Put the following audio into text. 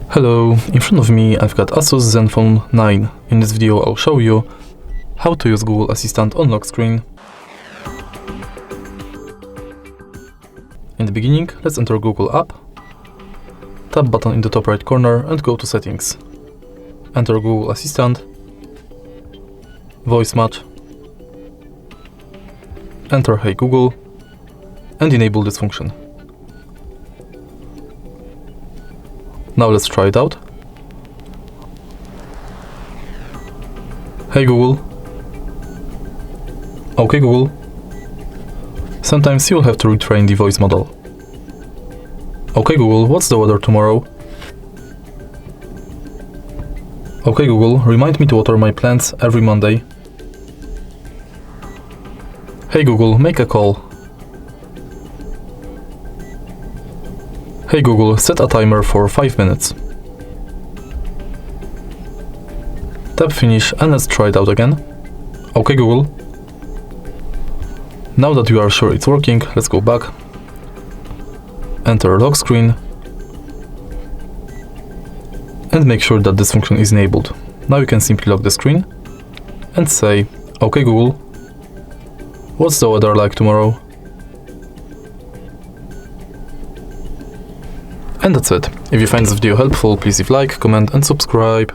Hello, in front of me I've got ASUS Zenfone 9. In this video I'll show you how to use Google Assistant on lock screen. In the beginning, let's enter Google app, tap button in the top right corner and go to settings. Enter Google Assistant, voice match, enter Hey Google and enable this function. Now let's try it out. Hey Google. Okay Google. Sometimes you'll have to retrain the voice model. Okay Google, what's the weather tomorrow? Okay Google, remind me to water my plants every Monday. Hey Google, make a call. Hey Google, set a timer for 5 minutes. Tap finish and let's try it out again. Okay Google. Now that you are sure it's working, let's go back. Enter lock screen. And make sure that this function is enabled. Now you can simply lock the screen and say, okay Google, what's the weather like tomorrow? And that's it. If you find this video helpful, please leave a like, comment and subscribe.